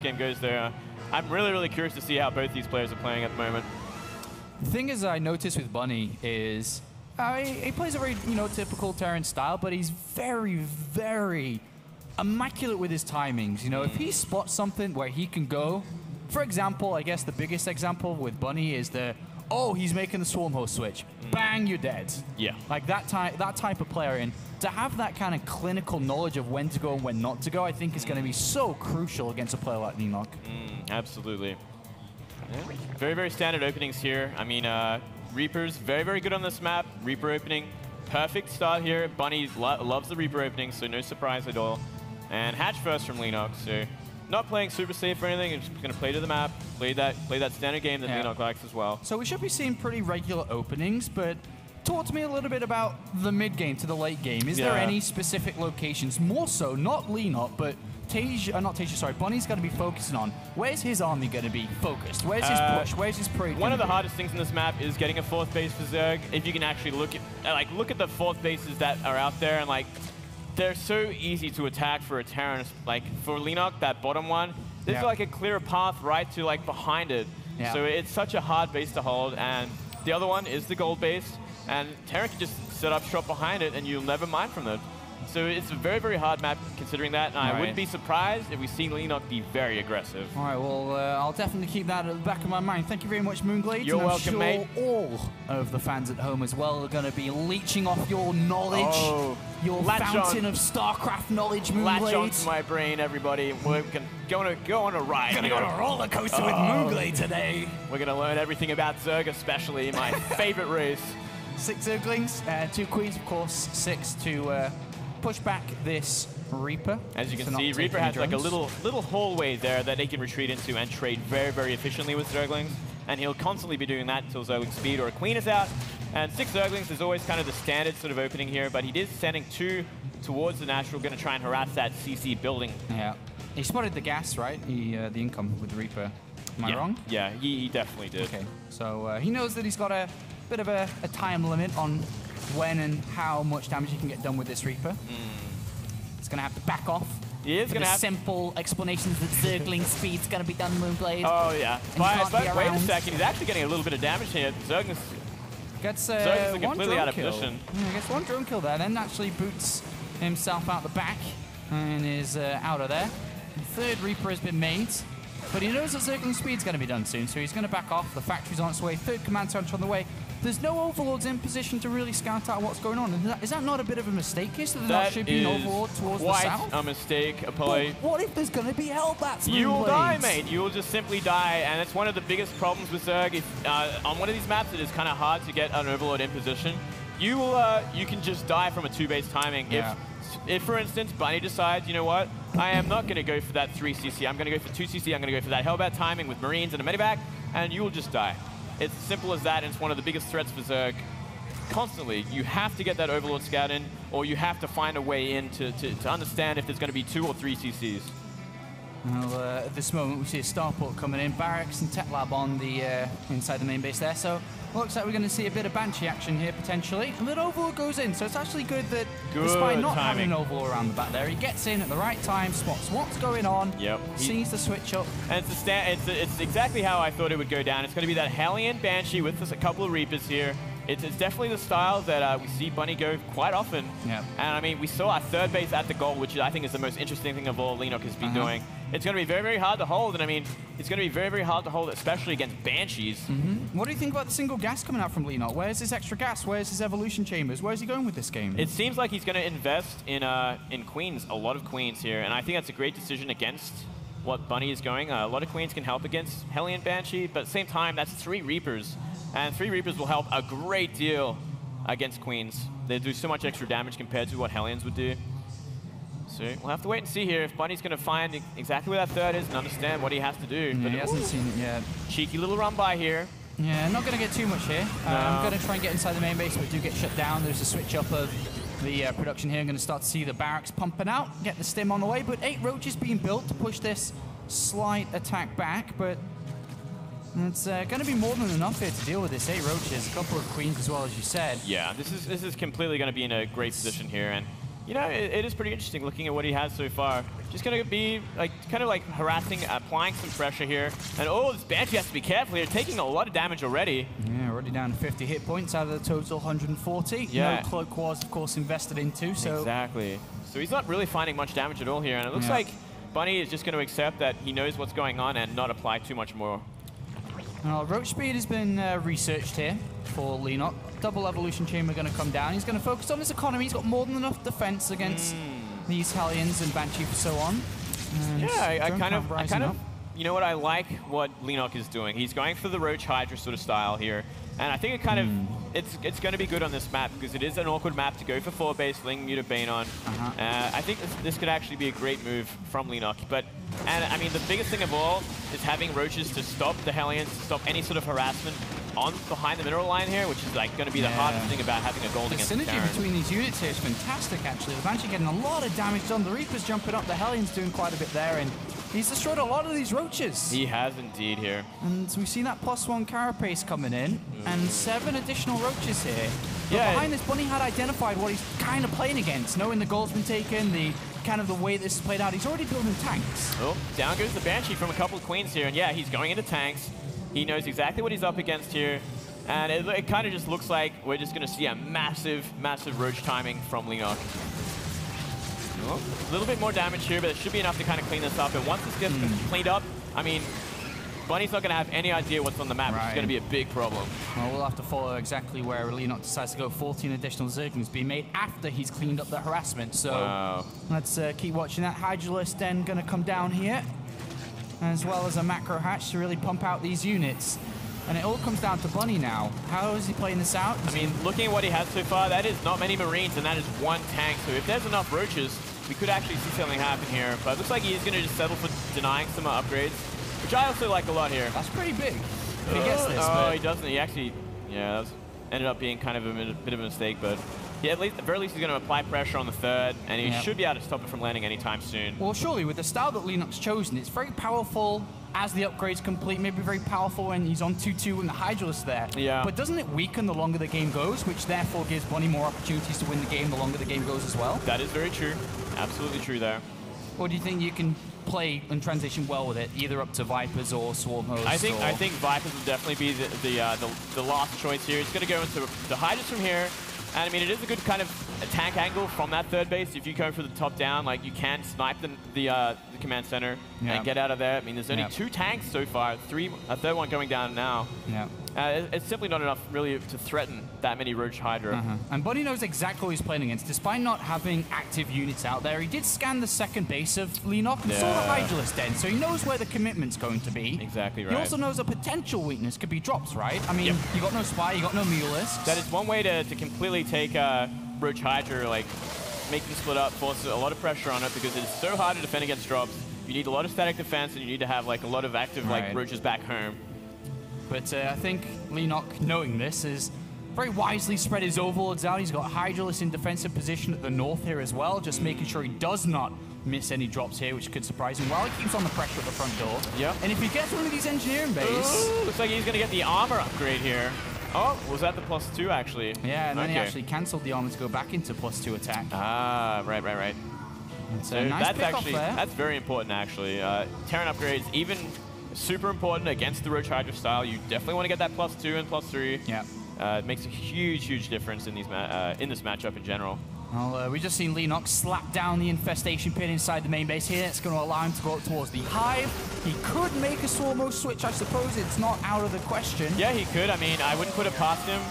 game goes there. I'm really curious to see how both these players are playing at the moment. The thing is, I noticed with Bunny is he plays a very typical Terran style, but he's very immaculate with his timings. If he spots something where he can go, for example, I guess the biggest example with Bunny is he's making the swarm host switch. Bang, you're dead. Yeah. Like that type of player, and to have that kind of clinical knowledge of when to go and when not to go, I think is going to be so crucial against a player like Leenock. Absolutely. Yeah. Very standard openings here. I mean, Reaper's very good on this map. Reaper opening, perfect start here. Bunny loves the Reaper opening, so no surprise at all. And hatch first from Leenock, so not playing super safe or anything. Just going to play to the map, play that standard game that Leenock likes as well. So we should be seeing pretty regular openings, but talk to me a little bit about the mid game to the late game. Is there any specific locations, more so, not Leenock, but Bunny's going to be focusing on? Where's his army going to be focused? Where's his push? Where's his parade? One of the hardest things in this map is getting a fourth base for ZerG. If you can actually look at the fourth bases that are out there, and they're so easy to attack for a Terran. Like for Leenock, that bottom one, there's like a clear path right to behind it. So it's such a hard base to hold. And the other one is the gold base, and Terran can just set up shop behind it, and you'll never mind from them. So it's a very hard map considering that, and I wouldn't be surprised if we see Leenock be very aggressive. All right, well, I'll definitely keep that at the back of my mind. Thank you very much, Moonglade. You're welcome, mate. All of the fans at home as well are going to be leeching off your knowledge, your fountain of StarCraft knowledge, Moonglade. Latch onto my brain, everybody. We're going to go on a ride. We're going to go on a roller coaster with Moonglade today. We're going to learn everything about ZerG, especially my favorite race. 6 Zerglings, 2 Queens, of course, 6 to push back this Reaper. As you can see, Reaper has like a little hallway there that they can retreat into and trade very efficiently with Zerglings. And he'll constantly be doing that until Zergling speed or a Queen is out. And 6 Zerglings is always kind of the standard sort of opening here, but he is sending 2 towards the natural, going to try and harass that CC building. Yeah. He spotted the gas, right? The income with the Reaper. Am I wrong? Yeah, he definitely did. Okay, so he knows that he's got a bit of a time limit on when and how much damage he can get done with this Reaper. It's going to have to back off. He is going to have simple explanations that Zergling speed's going to be done, Moonblade. Oh, yeah. But wait a second, he's actually getting a little bit of damage here. Zergling's gets completely out of position. Yeah, gets 1 drone kill there, then actually boots himself out the back and is out of there. The 3rd Reaper has been made, but he knows that Zergling speed's going to be done soon, so he's going to back off. The factory's on its way. 3rd command center on the way. There's no overlords in position to really scout out what's going on. Is that not a bit of a mistake here? So there should be an overlord towards the south? Quite a mistake, Apollo. What if there's going to be hellbats? You will die, mate. You will just simply die, and it's one of the biggest problems with ZerG. On one of these maps, it is kind of hard to get an overlord in position. You can just die from a 2-base timing. If, for instance, Bunny decides, you know what, I am not going to go for that 3cc. I'm going to go for 2cc. I'm going to go for that hellbat timing with Marines and a medivac, and you will just die. It's as simple as that, and it's one of the biggest threats for ZerG. Constantly, you have to get that Overlord Scout in, or you have to find a way in to understand if there's going to be 2 or 3 CCs. Well, at this moment, we see a starport coming in, barracks and tech lab on the inside the main base there. So looks like we're going to see a bit of Banshee action here potentially. And then Overlord goes in, so it's actually good that despite not having an Overlord around the back there, he gets in at the right time, spots what's going on, sees the switch up. And it's exactly how I thought it would go down. It's going to be that Hellion Banshee with a couple of Reapers here. It's definitely the style that we see Bunny go quite often. And I mean, we saw our 3rd base at the goal, which I think is the most interesting thing of all Leenock has been doing. It's going to be very hard to hold, and I mean, it's going to be very hard to hold, especially against Banshees. What do you think about the single gas coming out from Leenock? Where's his extra gas? Where's his evolution chambers? Where's he going with this game? It seems like he's going to invest in Queens, a lot of Queens here, and I think that's a great decision against what Bunny is going. A lot of Queens can help against Hellion Banshee, but at the same time, that's 3 Reapers. And 3 Reapers will help a great deal against Queens. They do so much extra damage compared to what Hellions would do. So we'll have to wait and see here if Bunny's going to find exactly where that 3rd is and understand what he has to do. But he hasn't seen it yet. Cheeky little run by here. Yeah, not going to get too much here. I'm going to try and get inside the main base, but do get shut down. There's a switch up of the production here. I'm going to start to see the barracks pumping out, get the stim on the way, but 8 roaches being built to push this slight attack back, but it's going to be more than enough here to deal with this. 8 roaches, a couple of Queens as well, as you said. Yeah, this is completely going to be in a great position here, and You know, it is pretty interesting looking at what he has so far. Just going to be like kind of like harassing, applying some pressure here. And oh, this Banshee has to be careful here, taking a lot of damage already. Yeah, already down to 50 hit points out of the total 140. Yeah. No cloak was, of course, invested into. So exactly. So he's not really finding much damage at all here. And it looks like Bunny is just going to accept that he knows what's going on and not apply too much more. Well, roach speed has been researched here for Leenock. Double evolution chamber going to come down. He's going to focus on his economy. He's got more than enough defense against these Hellions and Banshee and so on. And yeah, I kind of, you know what, I like what Leenock is doing. He's going for the Roach Hydra sort of style here. And I think it kind of, it's going to be good on this map because it is an awkward map to go for 4-base, Ling Muta Bane on. I think this could actually be a great move from Leenock. And I mean, the biggest thing of all is having Roaches to stop the Hellions, to stop any sort of harassment on behind the mineral line here, which is like going to be the hardest thing about having a gold against the synergy between these units here is fantastic, actually. The Banshee getting a lot of damage done. The Reaper's jumping up. The Hellions doing quite a bit there, and he's destroyed a lot of these Roaches. He has indeed here. And we've seen that +1 carapace coming in, and 7 additional Roaches here. But behind this, Bunny had identified what he's kind of playing against, knowing the gold's been taken, the kind of the way this is played out. He's already building tanks. Oh, down goes the Banshee from a couple of Queens here, and yeah, he's going into tanks. He knows exactly what he's up against here, and it kind of just looks like we're just going to see a massive, massive Roach timing from Leenock. Oh, a little bit more damage here, but it should be enough to kind of clean this up. And once this gets cleaned up, I mean, Bunny's not going to have any idea what's on the map, which is going to be a big problem. Well, we'll have to follow exactly where Leenock decides to go. 14 additional Zerglings being made after he's cleaned up the harassment. So let's keep watching that. Hydralisk then going to come down here, as well as a macro hatch to really pump out these units. And it all comes down to Bunny now. How is he playing this out? I mean, looking at what he has so far, that is not many Marines, and that is 1 tank. So if there's enough Roaches, we could actually see something happen here. But it looks like he's going to just settle for denying some upgrades, which I also like a lot here. That's pretty big. If he gets this, oh, he doesn't. He actually, yeah, that ended up being kind of a bit of a mistake, but yeah, at the very least he's going to apply pressure on the 3rd, and he should be able to stop it from landing anytime soon. Well, surely with the style that Leenock's chosen, it's very powerful as the upgrade's complete, maybe very powerful when he's on 2-2 and the Hydralisk there. Yeah. But doesn't it weaken the longer the game goes, which therefore gives Bunny more opportunities to win the game the longer the game goes as well? That is very true. Absolutely true there. Or do you think you can play and transition well with it, either up to Vipers or Swarm Host? I think Vipers will definitely be the last choice here. It's going to go into the Hydras from here. And I mean, it is a good kind of attack angle from that 3rd base. If you go for the top down, like you can snipe the command center and get out of there. I mean, there's only 2 tanks so far, a 3rd one going down now. It's simply not enough really to threaten that many Roach Hydra. And Bunny knows exactly what he's playing against. Despite not having active units out there, he did scan the 2nd base of Leenock and saw the Hydralisk den, so he knows where the commitment's going to be. Exactly right. He also knows a potential weakness could be drops, right? I mean, you got no Spy, you got no Mulisks. That is one way to completely take Roach Hydra, like make them split up, force a lot of pressure on it because it is so hard to defend against drops. You need a lot of static defense and you need to have like a lot of active like Roaches back home. But I think Leenock, knowing this, is very wisely spread his overlords out. He's got Hydralisk in defensive position at the north here as well, just making sure he does not miss any drops here, which could surprise him while he keeps on the pressure at the front door. And if he gets one of these engineering bays... looks like he's going to get the armor upgrade here. Oh, was that the +2 actually? Yeah, and then he actually cancelled the armor to go back into +2 attack. Ah, right. So nice that's very important actually. Terran upgrades, even super important against the Roach Hydra style. You definitely want to get that +2 and +3. It makes a huge difference in these in this matchup in general. Well, we've just seen Leenock slap down the infestation pin inside the main base here. It's going to allow him to go up towards the hive. He could make a Swarmo switch, I suppose. It's not out of the question. Yeah, he could. I mean, I wouldn't put it past him.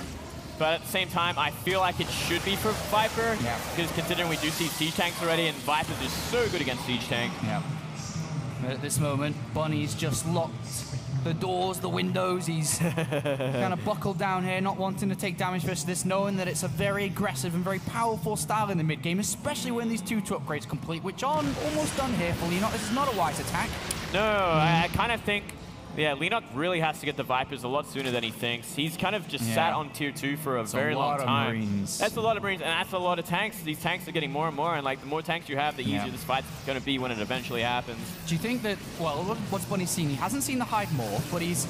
But at the same time, I feel like it should be for Viper. Because considering we do see siege tanks already, and Viper's is so good against siege tank. But at this moment, Bunny's just locked the doors, the windows. He's kind of buckled down here, not wanting to take damage versus this, knowing that it's a very aggressive and very powerful style in the mid-game, especially when these 2 upgrades complete, which are almost done here for Leenock. This is not a wise attack. No, I kind of think, Leenock really has to get the Vipers a lot sooner than he thinks. He's kind of just sat on tier 2 for a very long time. Marines. That's a lot of Marines, and that's a lot of tanks. These tanks are getting more and more, and like the more tanks you have, the easier this fight's going to be when it eventually happens. Do you think that, well, what's Bunny seen? He hasn't seen the hive more, but he's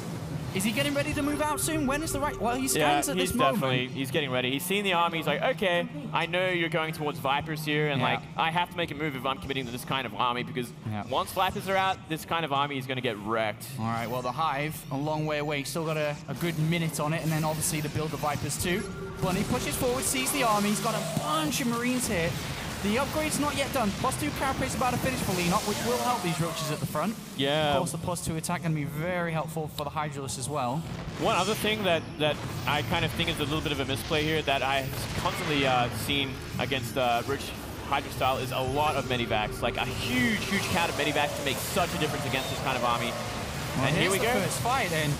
Is he getting ready to move out soon? When is the right? Well, he scans at this moment. He's getting ready. He's seen the army. He's like, okay, I know you're going towards Vipers here, and like I have to make a move if I'm committing to this kind of army because once Vipers are out, this kind of army is going to get wrecked. All right. Well, the Hive a long way away. Still got a good minute on it, and then obviously to build the Vipers too. Bunny pushes forward, sees the army. He's got a bunch of Marines here. The upgrade's not yet done. +2 carapace about to finish for Leenock, which will help these roaches at the front. Yeah. Of course, the +2 attack going to be very helpful for the Hydralisk as well. One other thing that I kind of think is a little bit of a misplay here that I've constantly seen against Rich Hydra style is a lot of medivacs. Like a huge count of medivacs to make such a difference against this kind of army. Well, and here we go. First fight, and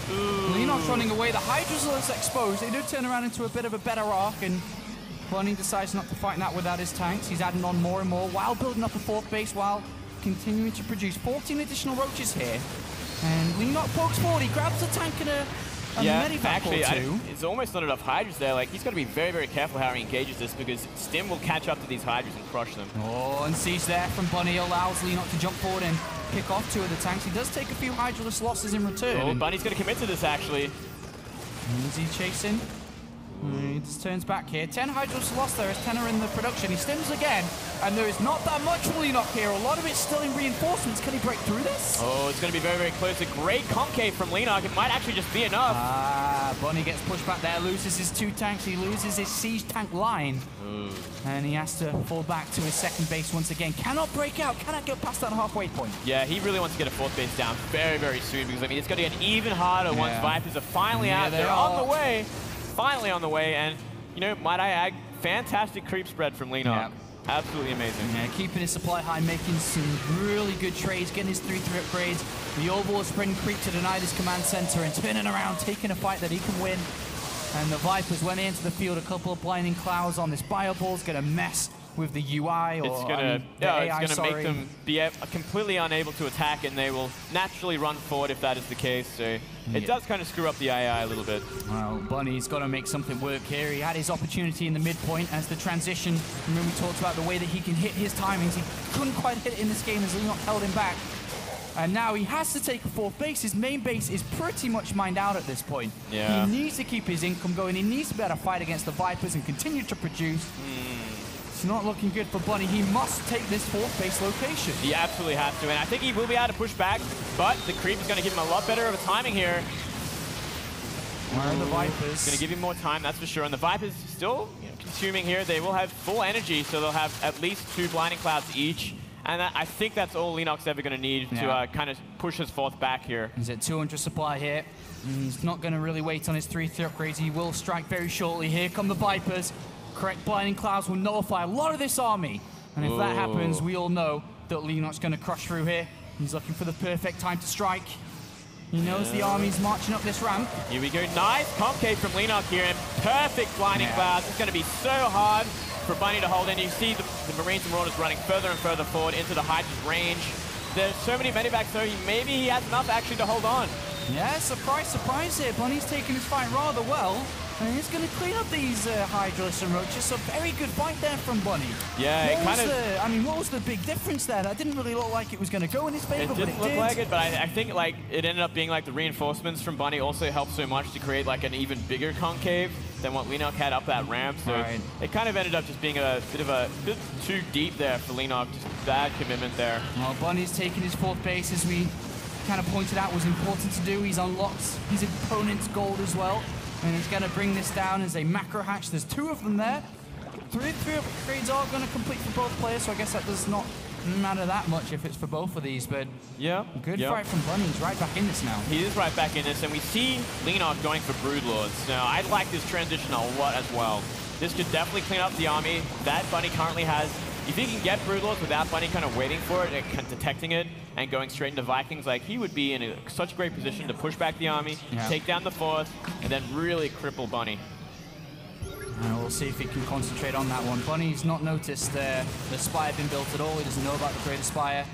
Leenock's running away. The Hydralisk exposed. They do turn around into a bit of a better arc, and Bunny decides not to fight that without his tanks. He's adding on more and more while building up a 4th base, while continuing to produce 14 additional roaches here. And Leenock pokes forward. He grabs a tank and a medivac actually, or two. it's almost not enough Hydras there. Like, he's got to be very careful how he engages this because Stim will catch up to these Hydras and crush them. Oh, and siege there from Bunny allows Leenock to jump forward and pick off 2 of the tanks. He does take a few Hydralisk losses in return. Oh, Bunny's going to commit to this, actually. Is he chasing? He just turns back here. 10 Hydralisk lost there as 10 are in the production. He stims again, and there is not that much for Leenock here. A lot of it's still in reinforcements. Can he break through this? Oh, it's going to be very close. A great concave from Leenock. It might actually just be enough. Bunny gets pushed back there, loses his 2 tanks. He loses his siege tank line. Ooh. And he has to fall back to his 2nd base once again. Cannot break out. Cannot get past that halfway point. Yeah, he really wants to get a 4th base down very soon because, I mean, it's going to get even harder once Vipers are finally out. They're on the way. Finally on the way, and, you know, might I add, fantastic creep spread from Leenock. Yeah. Absolutely amazing. Yeah, keeping his supply high, making some really good trades, getting his 3/3 upgrades. The overall spreading creep to deny this command center and turning around, taking a fight that he can win. And the Vipers went into the field, a couple of blinding clouds on this bioball. It's going to mess with the UI, or it's gonna make them be completely unable to attack, and they will naturally run forward if that is the case. So it does kind of screw up the AI a little bit. Well, Bunny's got to make something work here. He had his opportunity in the midpoint as the transition. Remember, we talked about the way that he can hit his timings. He couldn't quite hit it in this game as Leenock held him back. And now he has to take a 4th base. His main base is pretty much mined out at this point. Yeah. He needs to keep his income going. He needs to be able to fight against the Vipers and continue to produce. It's not looking good for Bunny. He must take this 4th base location. He absolutely has to, and I think he will be able to push back, but the creep is going to give him a lot better of a timing here. Where are the Vipers? It's going to give him more time, that's for sure. And the Vipers still consuming here. They will have full energy, so they'll have at least 2 blinding clouds each. And I think that's all Leenock's ever going to need to kind of push his 4th back here. He's at 200 supply here. He's not going to really wait on his 3/3 upgrades. He will strike very shortly. Here come the Vipers. Correct blinding clouds will nullify a lot of this army. And if that happens, we all know that Leenock's going to crush through here. He's looking for the perfect time to strike. He knows the army's marching up this ramp. Here we go. Nice concave from Leenock here, and perfect blinding clouds. It's going to be so hard for Bunny to hold in. You see the Marines and Marauders running further and further forward into the Hydra's range. There's so many medivacs, so maybe he has enough actually to hold on. Yeah, surprise here. Bunny's taking his fight rather well. And he's going to clean up these Hydralisk and roaches. So very good fight there from Bunny. Yeah, what was the big difference there? That didn't really look like it was going to go in his favor, but it did. It didn't look like it, but I think like it ended up being like the reinforcements from Bunny also helped so much to create like an even bigger concave than what Leenock had up that ramp. So it kind of ended up just being a bit too deep there for Leenock. Just bad commitment there. Well, Bunny's taking his 4th base, as we kind of pointed out was important to do. He's unlocked his opponent's gold as well. And he's going to bring this down as a macro hatch. There's 2 of them there. 3 upgrades are going to complete for both players, so I guess that does not matter that much if it's for both of these. But good fight from Bunny. He's right back in this now. He is right back in this, and we see Leenock going for Broodlords. Now, I like this transition a lot as well. This could definitely clean up the army that Bunny currently has. If he can get Broodlords without Bunny kind of waiting for it and detecting it and going straight into Vikings, like he would be in such a great position to push back the army, take down the 4th, and then really cripple Bunny. And we'll see if he can concentrate on that one. Bunny's not noticed the Spire being built at all. He doesn't know about the Greater Spire.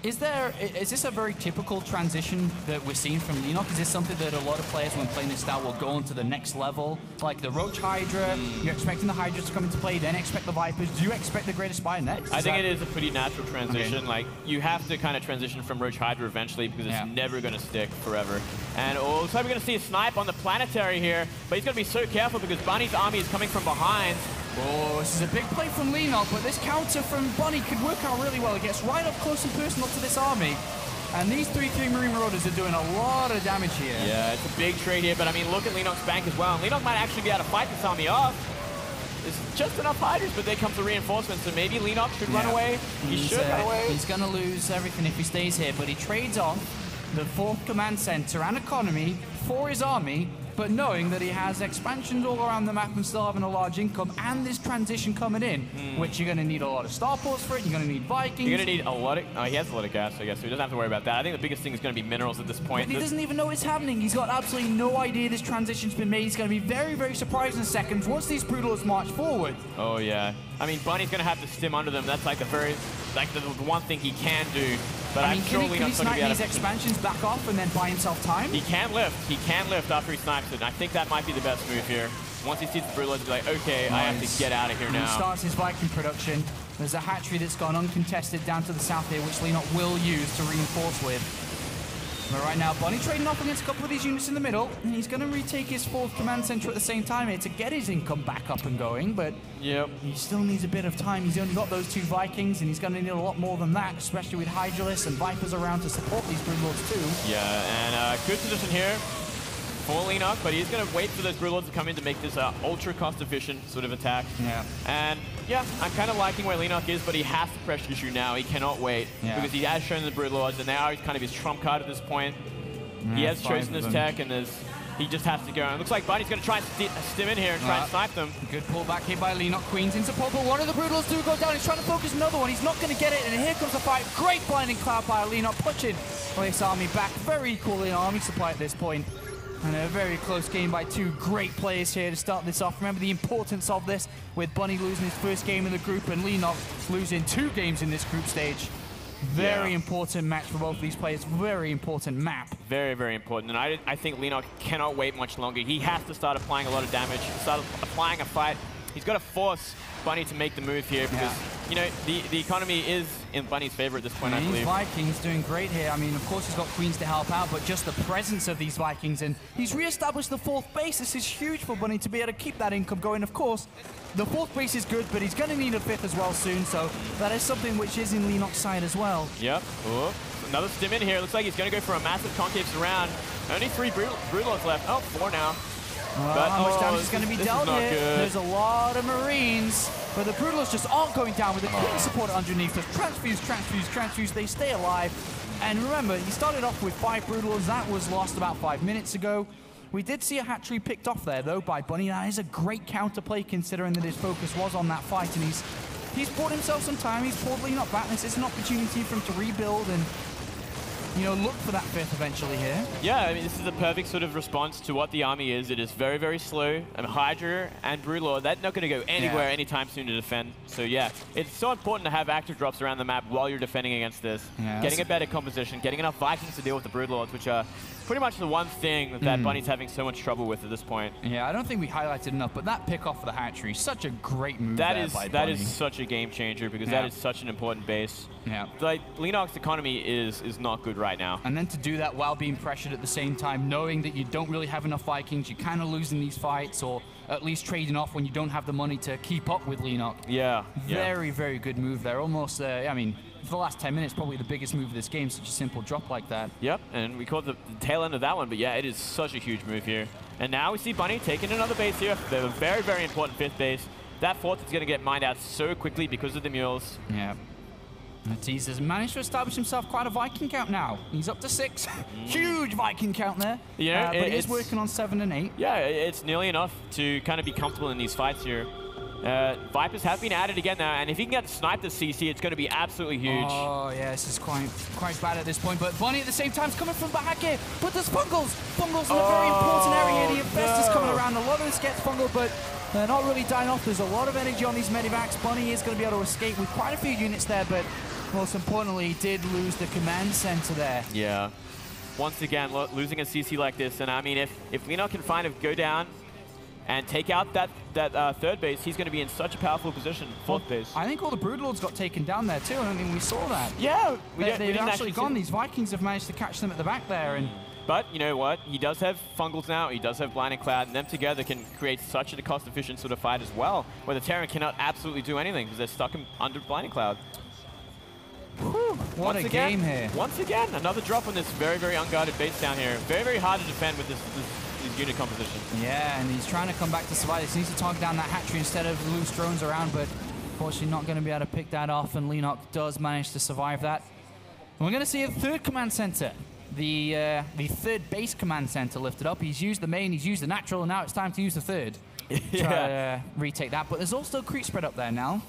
Is this a very typical transition that we're seeing from Leenock? Is this something that a lot of players, when playing this style, will go on to the next level? Like the Roach Hydra, you're expecting the Hydras to come into play, then expect the Vipers. Do you expect the Greater Spire next? I think it is a pretty natural transition. Okay. Like, you have to kind of transition from Roach Hydra eventually because it's never going to stick forever. And also we're going to see a snipe on the Planetary here, but he's going to be so careful because Bunny's army is coming from behind. Oh, this is a big play from Leenock, but this counter from Bunny could work out really well. It gets right up close and personal to this army. And these 3-3 Marine Marauders are doing a lot of damage here. Yeah, it's a big trade here, but I mean, look at Leenock's bank as well. And Leenock might actually be able to fight this army off. There's just enough Hydras, but there comes the reinforcements, so maybe Leenock should run away. He should run away. He's going to lose everything if he stays here, but he trades off the 4th command center and economy for his army, but knowing that he has expansions all around the map and still having a large income, and this transition coming in, which you're going to need a lot of starports for it, you're going to need Vikings. You're going to need a lot of... Oh, he has a lot of gas, I guess, so he doesn't have to worry about that. I think the biggest thing is going to be minerals at this point. But he doesn't even know it's happening. He's got absolutely no idea this transition's been made. He's going to be very, very surprised in seconds once these Brutals march forward. Oh, yeah. I mean, Bunny's going to have to stim under them. That's like the one thing he can do. But I mean, can he snipe these expansions back off and then buy himself time? He can lift. He can lift after he snipes it. And I think that might be the best move here. Once he sees the Brutals, he'll be like, okay, I have to get out of here now. He starts his Viking production. There's a hatchery that's gone uncontested down to the south here, which Leenock will use to reinforce with. But right now, Bunny trading off against a couple of these units in the middle, and he's going to retake his 4th command center at the same time here to get his income back up and going, but he still needs a bit of time. He's only got those 2 Vikings, and he's going to need a lot more than that, especially with Hydralisk and Vipers around to support these Broodlords too. Yeah, and good position here for Leenock, but he's going to wait for those Broodlords to come in to make this ultra cost-efficient sort of attack. Yeah. And yeah, I'm kind of liking where Leenock is, but he has to pressure issue now. He cannot wait because he has shown the Broodlords, and now he's kind of his trump card at this point. He has chosen his tech, and he just has to go. And it looks like Bunny's going to try and stim in here and try and snipe them. Good pullback here by Leenock. Queens in support, but one of the Broodlords do go down. He's trying to focus another one. He's not going to get it, and here comes the fight. Great blinding cloud by Leenock, pushing this army back. Very equal in army supply at this point. And a very close game by 2 great players here to start this off. Remember the importance of this, with Bunny losing his first game in the group and Leenock losing 2 games in this group stage. Very important match for both of these players. Very important map. Very, very important. And I think Leenock cannot wait much longer. He has to start applying a lot of damage, start applying a fight. He's got to force Bunny to make the move here because, you know, the economy is in Bunny's favor at this point, I believe. These Vikings doing great here. I mean, of course, he's got Queens to help out, but just the presence of these Vikings, and he's re-established the 4th base. This is huge for Bunny to be able to keep that income going. Of course, the 4th base is good, but he's going to need a 5th as well soon, so that is something which is in Leenock's side as well. Yep. Oh, another stim in here. Looks like he's going to go for a massive concave surround. Only 3 Broodlords left. Oh, 4 now. Well, but, how much damage is going to be dealt here? Good. There's a lot of Marines, but the Broodlords just aren't going down with the Queen support underneath. Just transfuse, they stay alive. And remember, he started off with 5 Broodlords. That was lost about 5 minutes ago. We did see a hatchery picked off there, though, by Bunny. That is a great counterplay, considering that his focus was on that fight, and he's bought himself some time. He's pulled Leenock back. This is an opportunity for him to rebuild and, you know, look for that 5th eventually here. Yeah, I mean, this is a perfect sort of response to what the army is. It is very, very slow. And Hydra and Broodlord, they're not going to go anywhere anytime soon to defend. So yeah, it's so important to have active drops around the map while you're defending against this. Yeah, getting a better composition, getting enough Vikings to deal with the Broodlords, which are pretty much the one thing that Bunny's having so much trouble with at this point. Yeah, I don't think we highlighted enough, but that pick off for the hatchery, such a great move that is such a game changer because that is such an important base. Yeah. Like, Leenock's economy is not good right now. And then to do that while being pressured at the same time, knowing that you don't really have enough Vikings, you're kind of losing these fights, or at least trading off when you don't have the money to keep up with Leenock. Yeah. Very, very good move there. Almost, I mean, for the last 10 minutes, probably the biggest move of this game, such a simple drop like that. Yep, and we caught the tail end of that one, but yeah, it is such a huge move here. And now we see Bunny taking another base here. They're a very, very important 5th base. That 4th is going to get mined out so quickly because of the mules. Yeah. Tease has managed to establish himself quite a Viking count now. He's up to 6. Huge Viking count there. Yeah, but he's working on 7 and 8. Yeah, it's nearly enough to kind of be comfortable in these fights here. Vipers have been added again now, and if he can get sniped at CC, it's going to be absolutely huge. Oh, yeah, this is quite bad at this point, but Bunny at the same time is coming from back here, but there's Fungals! Fungals in a very important area here. The Infest is coming around. A lot of this gets Fungal, but they're not really dying off. There's a lot of energy on these medivacs. Bunny is going to be able to escape with quite a few units there, but most importantly, he did lose the command center there. Yeah. Once again, losing a CC like this, and I mean, if Leenock can go down and take out that third base, he's going to be in such a powerful position. Fourth base. I think all the Broodlords got taken down there too. I mean, we saw that. Yeah, they've actually gone. These Vikings have managed to catch them at the back there. And but you know what? He does have Fungals now. He does have Blinding Cloud, and them together can create such a cost-efficient sort of fight as well, where the Terran cannot absolutely do anything because they're stuck under Blinding Cloud. Whew, what a game here. Once again, another drop on this very, very unguarded base down here. Very, very hard to defend with this unit composition. Yeah, and he's trying to come back to survive this. He needs to target down that hatchery instead of loose drones around, but unfortunately not going to be able to pick that off, and Leenock does manage to survive that. And we're going to see a third command center. The third base command center lifted up. He's used the main, he's used the natural, and now it's time to use the third. Yeah. Try to retake that, but there's also creep spread up there now,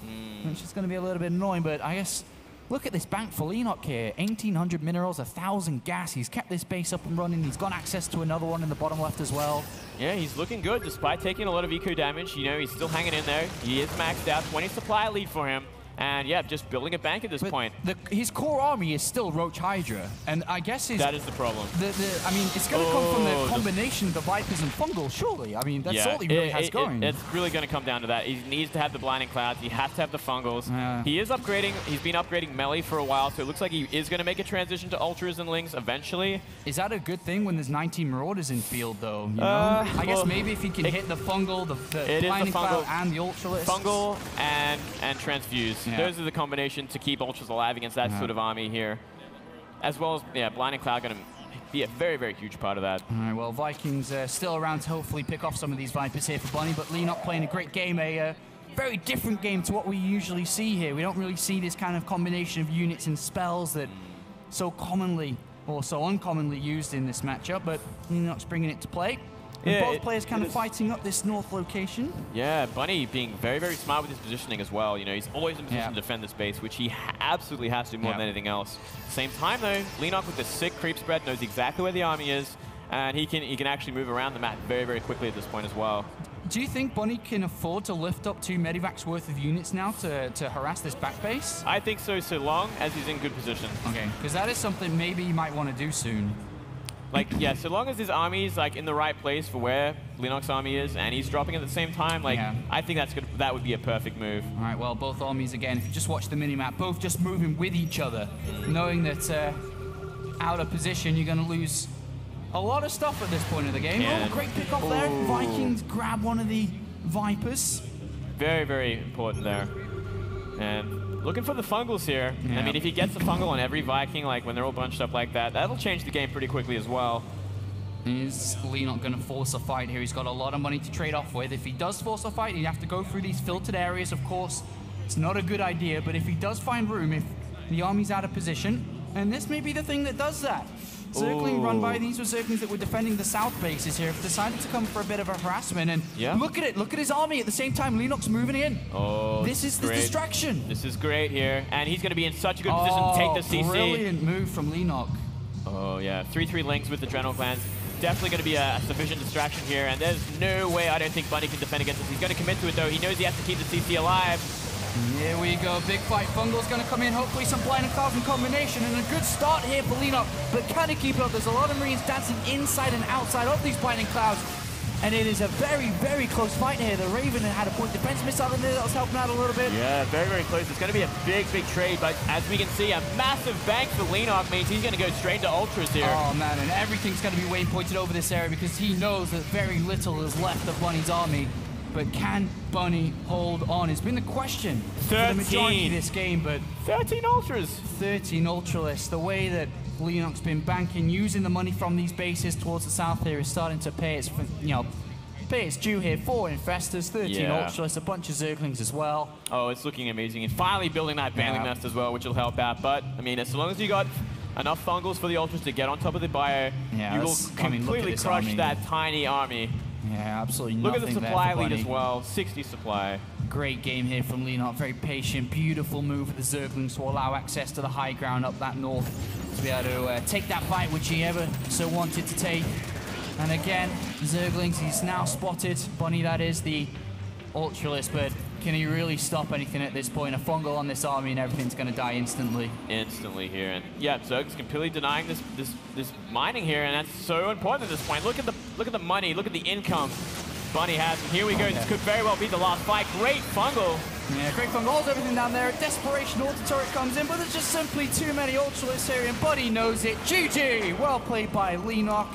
which is going to be a little bit annoying, but I guess look at this bank for Leenock here. 1,800 minerals, 1,000 gas. He's kept this base up and running. He's got access to another one in the bottom left as well. Yeah, he's looking good despite taking a lot of eco damage. You know, he's still hanging in there. He is maxed out. 20 supply lead for him. And yeah, just building a bank at this point. His core army is still Roach Hydra, and I guess that is the problem. I mean, it's going to come from the combination of the Vipers and Fungal, surely. I mean, that's all he really has going. It's really going to come down to that. He needs to have the Blinding Clouds. He has to have the Fungals. He is upgrading. He's been upgrading melee for a while, so it looks like he is going to make a transition to Ultras and Lings eventually. Is that a good thing when there's 19 Marauders in field, though? You know? I guess maybe if he can hit the Fungal, the Blinding Cloud, and the Ultralisk. Fungal and Transfuse. Yeah. Those are the combinations to keep Ultras alive against that sort of army here. As well as, yeah, Blinding Cloud going to be a very, very huge part of that. All right, well, Vikings still around to hopefully pick off some of these Vipers here for Bunny, but Leenock playing a great game, a very different game to what we usually see here. We don't really see this kind of combination of units and spells that so commonly or so uncommonly used in this matchup, but Leenock's bringing it to play. Yeah, both players kind of fighting up this north location. Yeah, Bunny being very, very smart with his positioning as well. You know, he's always in position to defend the space, which he absolutely has to do more than anything else. Same time, though, Leenock with the sick creep spread knows exactly where the army is, and he can actually move around the map very, very quickly at this point as well. Do you think Bunny can afford to lift up 2 Medivacs worth of units now to harass this back base? I think so long as he's in good position. Okay, because that is something maybe he might want to do soon. Like, yeah, so long as his army is like in the right place for where Leenock's army is, and he's dropping at the same time, like, I think that would be a perfect move. All right, well, both armies, again, if you just watch the minimap, both just moving with each other, knowing that out of position, you're going to lose a lot of stuff at this point of the game. Yeah. Oh, great pick off there. Vikings grab one of the Vipers. Very, very important there. And looking for the Fungals here. I mean, if he gets the Fungal on every Viking, like when they're all bunched up like that, that'll change the game pretty quickly as well. Is Leenock going to force a fight here? He's got a lot of money to trade off with. If he does force a fight, he'd have to go through these filtered areas, of course. It's not a good idea, but if he does find room, if the army's out of position, and this may be the thing that does that. Zergling run by. These were Zerglings that were defending the south bases here. Have decided to come for a bit of a harassment, and look at it. Look at his army at the same time. Leenock's moving in. Oh, this is the distraction. This is great here, and he's going to be in such a good position to take the CC. Brilliant move from Leenock. Oh yeah, 3/3 Lings with the Adrenal Clans. Definitely going to be a sufficient distraction here, and there's no way I don't think Bunny can defend against this. He's going to commit to it though. He knows he has to keep the CC alive. Here we go, big fight. Fungal's going to come in, hopefully some Blinding Clouds in combination, and a good start here for Leenock, but can he keep it up? There's a lot of Marines dancing inside and outside of these Blinding Clouds, and it is a very, very close fight here. The Raven had a point defense missile in there that was helping out a little bit. Yeah, very, very close. It's going to be a big, big trade, but as we can see, a massive bank for Leenock means he's going to go straight to Ultras here. Oh, man, and everything's going to be waypointed over this area because he knows that very little is left of Bunny's army. But can Bunny hold on? It's been the question for the majority of this game, but 13 Ultras. 13 Ultralists. The way that Leenock's been banking, using the money from these bases towards the south here is starting to pay its, pay its due here. 4 Infestors, 13 Ultralists, a bunch of Zerglings as well. Oh, it's looking amazing. And finally building that banding nest as well, which will help out. But, I mean, as long as you got enough Fungals for the Ultras to get on top of the bio, you will completely crush that tiny army. Yeah, absolutely nothing. Look at the supply lead as well, 60 supply. Great game here from Leenock, very patient, beautiful move with the Zerglings to allow access to the high ground up that north to be able to take that fight which he ever so wanted to take. And again, Zerglings, he's now spotted, Bunny that is, the Ultralist, but can he really stop anything at this point? A fungal on this army and everything's going to die instantly. Instantly here. And yeah, Zerg's completely denying this mining here, and that's so important at this point. Look at the money, look at the income Bunny has. And here we go. This could very well be the last fight. Great fungal. Yeah, great fungal holds everything down there. Desperation auto turret comes in, but there's just simply too many ultralists here, and Buddy knows it. GG! Well played by Leenock.